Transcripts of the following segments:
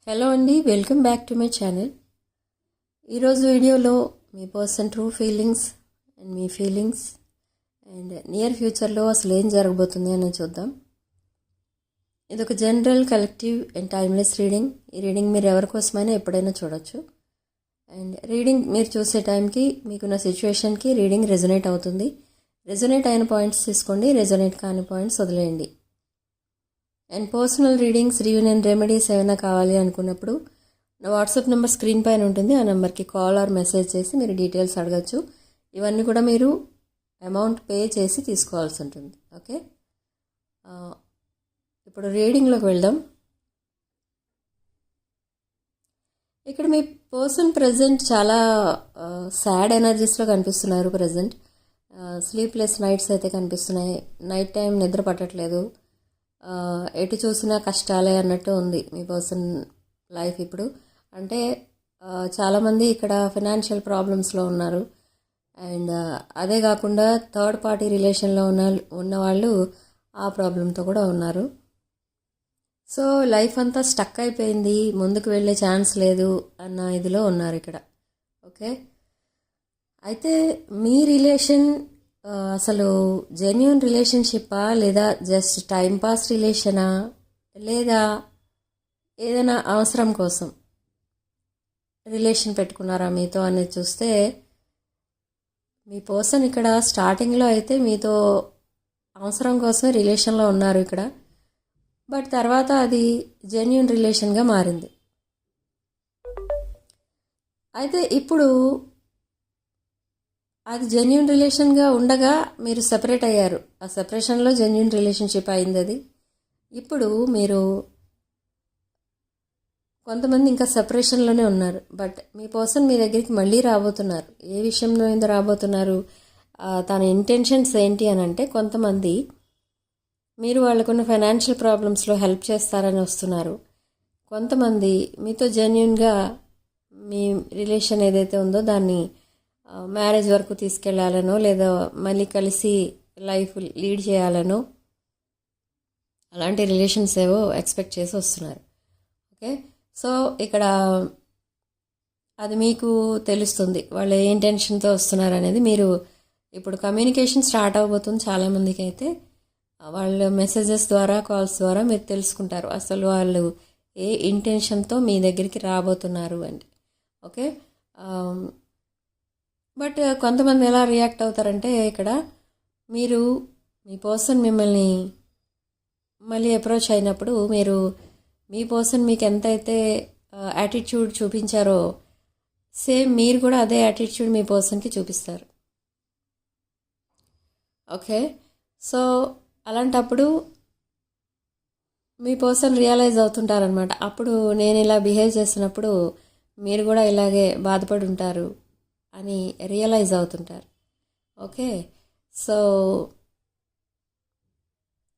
Hello అండి, welcome back to my channel. ఈరోజు వీడియోలో మీ పర్సన్ ట్రూ ఫీలింగ్స్ అండ్ మీ ఫీలింగ్స్ అండ్ నియర్ ఫ్యూచర్లో అసలు ఏం జరగబోతుంది అని చూద్దాం. ఇది ఒక general, collective and timeless reading. ఈ రీడింగ్ మీరు ఎవరి కోసమైనా ఎప్పుడైనా చూడొచ్చు. అండ్ రీడింగ్ మీరు చూసే టైంకి మీకున్న సిచ్యువేషన్కి రీడింగ్ రెజొనేట్ అవుతుంది. రెజొనేట్ అయిన పాయింట్స్ తీసుకోండి, రెజొనేట్ కాని పాయింట్స్ వదిలేయండి. And personal readings, reunion remedies ఏమైనా కావాలి అనుకున్నప్పుడు నా వాట్సాప్ నెంబర్ స్క్రీన్ పైన ఉంటుంది. ఆ నెంబర్కి కాల్ ఆర్ మెసేజ్ చేసి మీరు డీటెయిల్స్ అడగచ్చు. ఇవన్నీ కూడా మీరు అమౌంట్ పే చేసి తీసుకోవాల్సి ఉంటుంది. ఓకే, ఇప్పుడు రీడింగ్లోకి వెళ్దాం. ఇక్కడ మీ పర్సన్ ప్రజెంట్ చాలా సాడ్ ఎనర్జీస్లో కనిపిస్తున్నారు. ప్రజెంట్ స్లీప్లెస్ నైట్స్ అయితే కనిపిస్తున్నాయి. నైట్ టైం నిద్ర పట్టట్లేదు. ఎటు చూసినా కష్టాలే అన్నట్టు ఉంది మీ పర్సన్ లైఫ్ ఇప్పుడు. అంటే చాలామంది ఇక్కడ ఫైనాన్షియల్ ప్రాబ్లమ్స్లో ఉన్నారు. అండ్ అదే కాకుండా థర్డ్ పార్టీ రిలేషన్లో ఉన్నవాళ్ళు ఆ ప్రాబ్లంతో కూడా ఉన్నారు. సో లైఫ్ అంతా స్టక్ అయిపోయింది, ముందుకు వెళ్ళే ఛాన్స్ లేదు అన్న ఇదిలో ఉన్నారు ఇక్కడ. ఓకే, అయితే మీ రిలేషన్ అసలు జెన్యూన్ రిలేషన్షిప్పా, లేదా జస్ట్ టైంపాస్ రిలేషనా, లేదా ఏదైనా అవసరం కోసం రిలేషన్ పెట్టుకున్నారా మీతో అనేది చూస్తే, మీ పర్సన్ ఇక్కడ స్టార్టింగ్లో అయితే మీతో అవసరం కోసమే రిలేషన్లో ఉన్నారు ఇక్కడ. బట్ తర్వాత అది జెన్యూన్ రిలేషన్గా మారింది. అయితే ఇప్పుడు అది జెన్యూన్ రిలేషన్గా ఉండగా మీరు సెపరేట్ అయ్యారు. ఆ సెపరేషన్లో జెన్యూన్ రిలేషన్షిప్ అయింది అది. ఇప్పుడు మీరు కొంతమంది ఇంకా సెపరేషన్లోనే ఉన్నారు. బట్ మీ పర్సన్ మీ దగ్గరికి మళ్ళీ రాబోతున్నారు. ఏ విషయంలో ఏందో రాబోతున్నారు, తన ఇంటెన్షన్స్ ఏంటి అని అంటే, కొంతమంది మీరు వాళ్ళకున్న ఫైనాన్షియల్ ప్రాబ్లమ్స్లో హెల్ప్ చేస్తారని వస్తున్నారు. కొంతమంది మీతో జెన్యూన్గా మీ రిలేషన్ ఏదైతే ఉందో దాన్ని మ్యారేజ్ వరకు తీసుకెళ్లాలనో, లేదా మళ్ళీ కలిసి లైఫ్ లీడ్ చేయాలనో, అలాంటి రిలేషన్స్ ఏవో ఎక్స్పెక్ట్ చేసి వస్తున్నారు. ఓకే, సో ఇక్కడ అది మీకు తెలుస్తుంది వాళ్ళు ఏ ఇంటెన్షన్తో వస్తున్నారు అనేది. మీరు ఇప్పుడు కమ్యూనికేషన్ స్టార్ట్ అవ్వబోతుంది. చాలామందికి అయితే వాళ్ళ మెసేజెస్ ద్వారా, కాల్స్ ద్వారా మీరు తెలుసుకుంటారు అసలు వాళ్ళు ఏ ఇంటెన్షన్తో మీ దగ్గరికి రాబోతున్నారు అని. ఓకే, బట్ కొంతమంది ఎలా రియాక్ట్ అవుతారంటే, ఇక్కడ మీరు మీ పర్సన్ మిమ్మల్ని మళ్ళీ అప్రోచ్ అయినప్పుడు మీరు మీ పర్సన్ మీకు ఎంతైతే యాటిట్యూడ్ చూపించారో సేమ్ మీరు కూడా అదే యాటిట్యూడ్ మీ పర్సన్కి చూపిస్తారు. ఓకే, సో అలాంటప్పుడు మీ పర్సన్ రియలైజ్ అవుతుంటారనమాట. అప్పుడు నేను ఇలా బిహేవ్ చేసినప్పుడు మీరు కూడా ఇలాగే బాధపడి ఉంటారు అని రియలైజ్ అవుతుంటారు. ఓకే, సో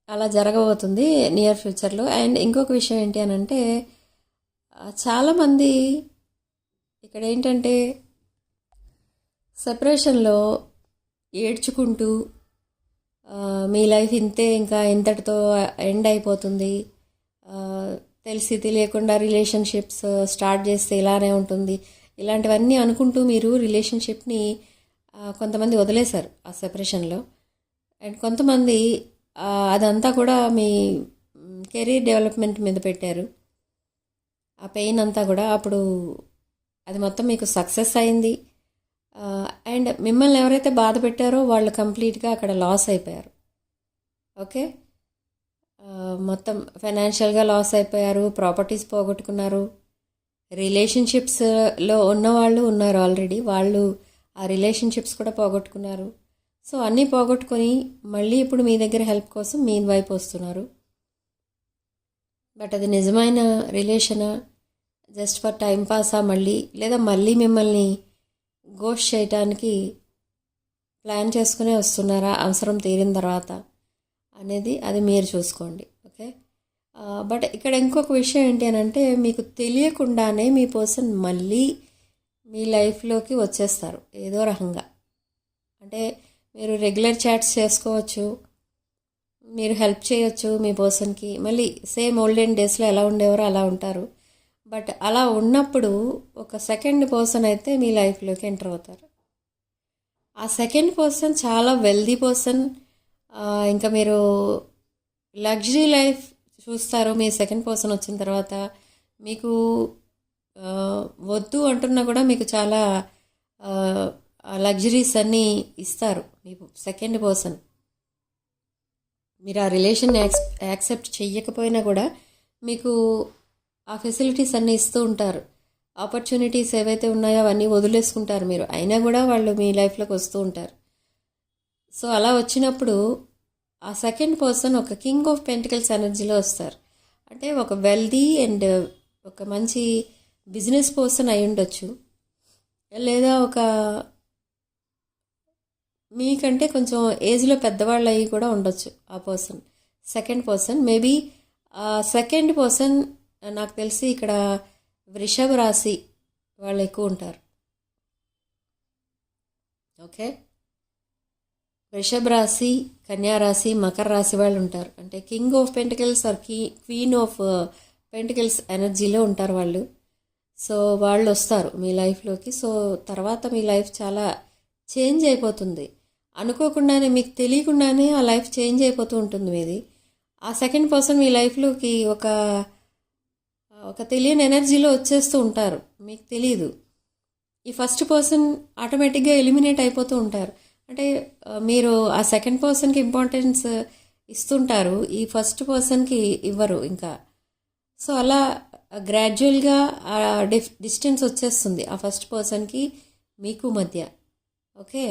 అలా జరగబోతుంది నియర్ ఫ్యూచర్లో. అండ్ ఇంకొక విషయం ఏంటి అని అంటే, చాలామంది ఇక్కడ ఏంటంటే సెపరేషన్లో ఏడ్చుకుంటూ మీ లైఫ్ ఇంతే, ఇంకా ఇంతటితో ఎండ్ అయిపోతుంది, తెలిసి తెలియకుండా రిలేషన్షిప్స్ స్టార్ట్ చేస్తే ఇలానే ఉంటుంది, ఇలాంటివన్నీ అనుకుంటూ మీరు రిలేషన్షిప్ని కొంతమంది వదిలేశారు ఆ సెపరేషన్లో. అండ్ కొంతమంది అదంతా కూడా మీ కెరీర్ డెవలప్మెంట్ మీద పెట్టారు. ఆ పెయిన్ అంతా కూడా అప్పుడు అది మొత్తం మీకు సక్సెస్ అయింది. అండ్ మిమ్మల్ని ఎవరైతే బాధ పెట్టారో వాళ్ళు కంప్లీట్గా అక్కడ లాస్ అయిపోయారు. ఓకే, మొత్తం ఫైనాన్షియల్గా లాస్ అయిపోయారు, ప్రాపర్టీస్ పోగొట్టుకున్నారు. రిలేషన్షిప్స్లో ఉన్నవాళ్ళు ఉన్నారు ఆల్రెడీ, వాళ్ళు ఆ రిలేషన్షిప్స్ కూడా పోగొట్టుకున్నారు. సో అన్నీ పోగొట్టుకొని మళ్ళీ ఇప్పుడు మీ దగ్గర హెల్ప్ కోసం మీ వైపు వస్తున్నారు. బట్ అది నిజమైన రిలేషనా, జస్ట్ ఫర్ టైం పాసా మళ్ళీ, లేదా మళ్ళీ మిమ్మల్ని గోస్ట్ చేయటానికి ప్లాన్ చేసుకునే వస్తున్నారా అవసరం తీరిన తర్వాత అనేది అది మీరు చూసుకోండి. ఓకే, బట్ ఇక్కడ ఇంకొక విషయం ఏంటి అని అంటే, మీకు తెలియకుండానే మీ పర్సన్ మళ్ళీ మీ లైఫ్లోకి వచ్చేస్తారు ఏదో రకంగా. అంటే మీరు రెగ్యులర్ చాట్స్ చేసుకోవచ్చు, మీరు హెల్ప్ చేయొచ్చు మీ పర్సన్కి, మళ్ళీ సేమ్ ఓల్డెన్ డేస్లో ఎలా ఉండేవారో అలా ఉంటారు. బట్ అలా ఉన్నప్పుడు ఒక సెకండ్ పర్సన్ అయితే మీ లైఫ్లోకి ఎంటర్ అవుతారు. ఆ సెకండ్ పర్సన్ చాలా వెల్దీ పర్సన్. ఇంకా మీరు లగ్జరీ లైఫ్ చూస్తారు మీ సెకండ్ పర్సన్ వచ్చిన తర్వాత. మీకు వద్దు అంటున్నా కూడా మీకు చాలా లగ్జరీస్ అన్నీ ఇస్తారు మీ సెకండ్ పర్సన్. మీరు ఆ రిలేషన్ యాక్సెప్ట్ చెయ్యకపోయినా కూడా మీకు ఆ ఫెసిలిటీస్ అన్నీ ఇస్తూ ఉంటారు. ఆపర్చునిటీస్ ఏవైతే ఉన్నాయో అవన్నీ వదిలేసుకుంటారు మీరు, అయినా కూడా వాళ్ళు మీ లైఫ్లోకి వస్తూ ఉంటారు. సో అలా వచ్చినప్పుడు ఆ సెకండ్ పర్సన్ ఒక కింగ్ ఆఫ్ పెంటికల్స్ ఎనర్జీలో వస్తారు. అంటే ఒక వెల్దీ అండ్ ఒక మంచి బిజినెస్ పర్సన్ అయి ఉండొచ్చు, లేదా ఒక మీకంటే కొంచెం ఏజ్లో పెద్దవాళ్ళు అయ్యి కూడా ఉండొచ్చు ఆ person. Second person maybe second person నాకు తెలిసి ఇక్కడ వృషభ రాశి వాళ్ళు ఎక్కువ ఉంటారు. ఓకే, వృషభ రాశి, కన్యా రాశి, మకర రాశి వాళ్ళు ఉంటారు. అంటే king of pentacles or queen of pentacles ఎనర్జీలో ఉంటారు వాళ్ళు. సో వాళ్ళు వస్తారు మీ లైఫ్లోకి. సో తర్వాత మీ లైఫ్ చాలా చేంజ్ అయిపోతుంది. అనుకోకుండానే, మీకు తెలియకుండానే ఆ లైఫ్ చేంజ్ అయిపోతూ ఉంటుంది మీది. ఆ సెకండ్ పర్సన్ మీ లైఫ్లోకి ఒక తెలియని ఎనర్జీలో వచ్చేస్తూ ఉంటారు, మీకు తెలియదు. ఈ ఫస్ట్ పర్సన్ ఆటోమేటిక్గా ఎలిమినేట్ అయిపోతూ ఉంటారు. అంటే మీరు ఆ సెకండ్ పర్సన్కి ఇంపార్టెన్స్ ఇస్తుంటారు, ఈ ఫస్ట్ పర్సన్కి ఇవ్వరు ఇంకా. సో అలా గ్రాడ్యువల్గా ఆ డిస్టెన్స్ వచ్చేస్తుంది ఆ ఫస్ట్ పర్సన్కి మీకు మధ్య. ఓకే,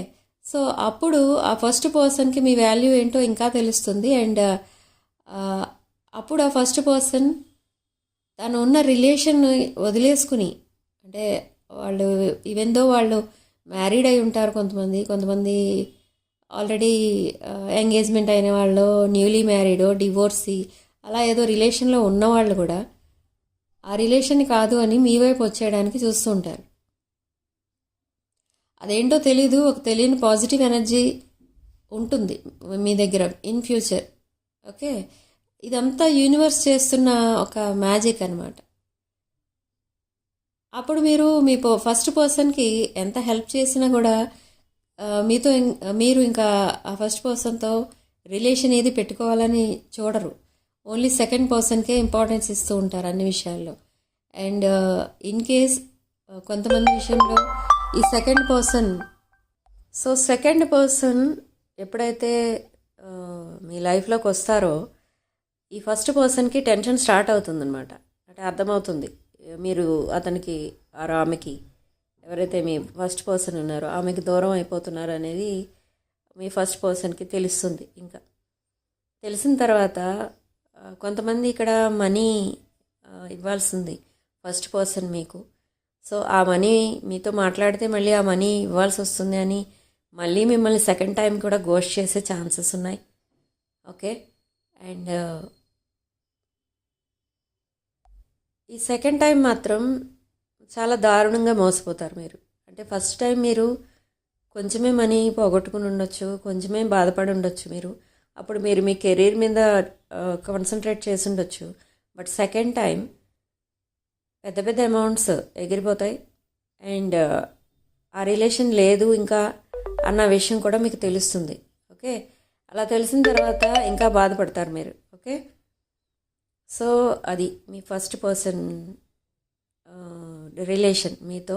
సో అప్పుడు ఆ ఫస్ట్ పర్సన్కి మీ వాల్యూ ఏంటో ఇంకా తెలుస్తుంది. అండ్ అప్పుడు ఆ ఫస్ట్ పర్సన్ తను ఉన్న రిలేషన్ వదిలేసుకుని, అంటే వాళ్ళు ఈవెన్ దో వాళ్ళు మ్యారీడ్ అయి ఉంటారు, కొంతమంది ఆల్రెడీ ఎంగేజ్మెంట్ అయిన వాళ్ళు, న్యూలీ మ్యారీడ్, డివోర్సీ, అలా ఏదో రిలేషన్లో ఉన్నవాళ్ళు కూడా ఆ రిలేషన్ కాదు అని మీ వైపు వచ్చేయడానికి చూస్తూ ఉంటారు. అదేంటో తెలీదు, ఒక తెలియని పాజిటివ్ ఎనర్జీ ఉంటుంది మీ దగ్గర ఇన్ ఫ్యూచర్. ఓకే, ఇదంతా యూనివర్స్ చేస్తున్న ఒక మ్యాజిక్ అనమాట. అప్పుడు మీ ఫస్ట్ పర్సన్కి ఎంత హెల్ప్ చేసినా కూడా మీరు ఇంకా ఆ ఫస్ట్ పర్సన్తో రిలేషన్ ఏది పెట్టుకోవాలని చూడరు. ఓన్లీ సెకండ్ పర్సన్కే ఇంపార్టెన్స్ ఇస్తూ ఉంటారు అన్ని విషయాల్లో. అండ్ ఇన్ కేస్ కొంతమంది విషయంలో ఈ సెకండ్ పర్సన్ ఎప్పుడైతే మీ లైఫ్లోకి వస్తారో ఈ ఫస్ట్ పర్సన్కి టెన్షన్ స్టార్ట్ అవుతుందన్నమాట. అంటే అర్థమవుతుంది మీరు అతనికి ఆమెకి, ఎవరైతే మీ ఫస్ట్ పర్సన్ ఉన్నారో ఆమెకి దూరం అయిపోతున్నారు అనేది మీ ఫస్ట్ పర్సన్కి తెలుస్తుంది. ఇంకా తెలిసిన తర్వాత కొంతమంది ఇక్కడ మనీ ఇవ్వాల్సింది ఫస్ట్ పర్సన్ మీకు. సో ఆ మనీ మీతో మాట్లాడితే మళ్ళీ ఆ మనీ ఇవ్వాల్సి వస్తుంది అని మళ్ళీ మిమ్మల్ని సెకండ్ టైం కూడా గోస్ట్ చేసే ఛాన్సెస్ ఉన్నాయి. ఓకే, అండ్ ఈ సెకండ్ టైం మాత్రం చాలా దారుణంగా మోసపోతారు మీరు. అంటే ఫస్ట్ టైం మీరు కొంచెమే మనీ పోగొట్టుకుని ఉండొచ్చు, కొంచెమే బాధపడి ఉండొచ్చు మీరు. అప్పుడు మీరు మీ కెరీర్ మీద కాన్సన్ట్రేట్ చేసి ఉండొచ్చు. బట్ సెకండ్ టైం పెద్ద పెద్ద అమౌంట్స్ ఎగిరిపోతాయి. అండ్ ఆ రిలేషన్ లేదు ఇంకా అన్న విషయం కూడా మీకు తెలుస్తుంది. ఓకే, అలా తెలిసిన తర్వాత ఇంకా బాధపడతారు మీరు. ఓకే, సో అది మీ ఫస్ట్ పర్సన్ రిలేషన్ మీతో.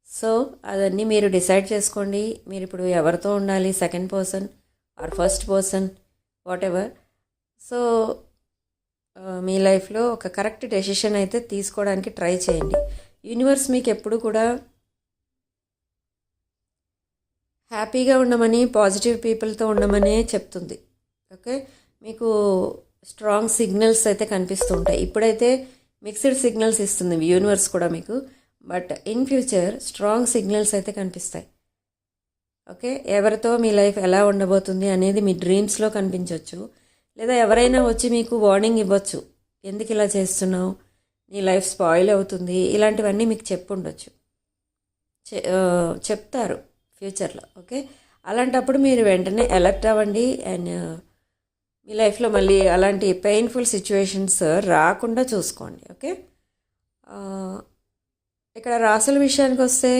సో అదన్నీ మీరు డిసైడ్ చేసుకోండి, మీరు ఇప్పుడు ఎవరితో ఉండాలి, second person or first person, whatever. So మీ లైఫ్లో ఒక కరెక్ట్ డెసిషన్ అయితే తీసుకోవడానికి ట్రై చేయండి. యూనివర్స్ మీకు ఎప్పుడు కూడా హ్యాపీగా ఉండమని, పాజిటివ్ పీపుల్తో ఉండమనే చెప్తుంది. ఓకే, మీకు స్ట్రాంగ్ సిగ్నల్స్ అయితే కనిపిస్తూ ఉంటాయి. ఇప్పుడైతే మిక్స్డ్ సిగ్నల్స్ ఇస్తుంది యూనివర్స్ కూడా మీకు, but in future strong signals అయితే కనిపిస్తాయి. ఓకే, ఎవరితో మీ లైఫ్ ఎలా ఉండబోతుంది అనేది మీ డ్రీమ్స్లో కనిపించవచ్చు, లేదా ఎవరైనా వచ్చి మీకు వార్నింగ్ ఇవ్వచ్చు, ఎందుకు ఇలా చేస్తున్నావు, నీ లైఫ్ స్పాయిల్ అవుతుంది, ఇలాంటివన్నీ మీకు చెప్పుండొచ్చు, చెప్తారు ఫ్యూచర్లో. ఓకే, అలాంటప్పుడు మీరు వెంటనే అలర్ట్ అవ్వండి. అండ్ మీ లైఫ్లో మళ్ళీ అలాంటి పెయిన్ఫుల్ సిచ్యువేషన్స్ రాకుండా చూసుకోండి. ఓకే, ఆ, ఇక్కడ రాసుల విషయానికి వస్తే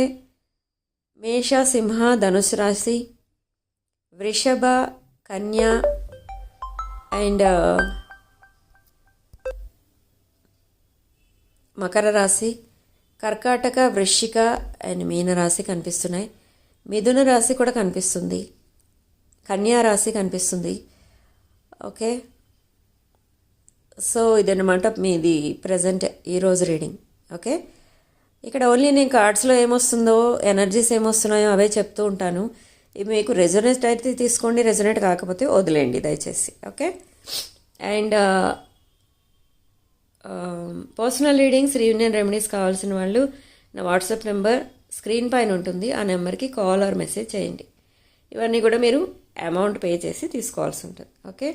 మేష, సింహ, ధనుసు రాశి, వృషభ, కన్య అండ్ మకర రాశి, కర్కాటక, వృశ్చిక అండ్ మీన రాశి కనిపిస్తున్నాయి. మిథున రాశి కూడా కనిపిస్తుంది, కన్యా రాశి కనిపిస్తుంది. ఓకే, సో ఇదన్నమాట మీది ప్రజెంట్ ఈరోజు రీడింగ్. ఓకే, ఇక్కడ ఓన్లీ నేను కార్డ్స్లో ఏమొస్తుందో, ఎనర్జీస్ ఏమొస్తున్నాయో అవే చెప్తూ ఉంటాను. ఇవి మీకు రెజొనేట్ అయితే తీసుకోండి, రెజొనేట్ కాకపోతే వదిలేయండి దయచేసి. Okay, and personal readings, reunion remedies కావాల్సిన వాళ్ళు నా వాట్సాప్ నెంబర్ స్క్రీన్ పైన ఉంటుంది. ఆ నెంబర్కి కాల్ ఆర్ మెసేజ్ చేయండి. ఇవన్నీ కూడా మీరు అమౌంట్ పే చేసి తీసుకోవాల్సి ఉంటుంది. ఓకే,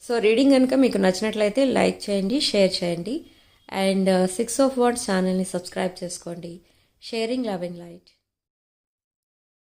సో రీడింగ్ కనుక మీకు నచ్చినట్లయితే లైక్ చేయండి, షేర్ చేయండి అండ్ 6 of Wands ఛానల్ని సబ్స్క్రైబ్ చేసుకోండి. Sharing loving light.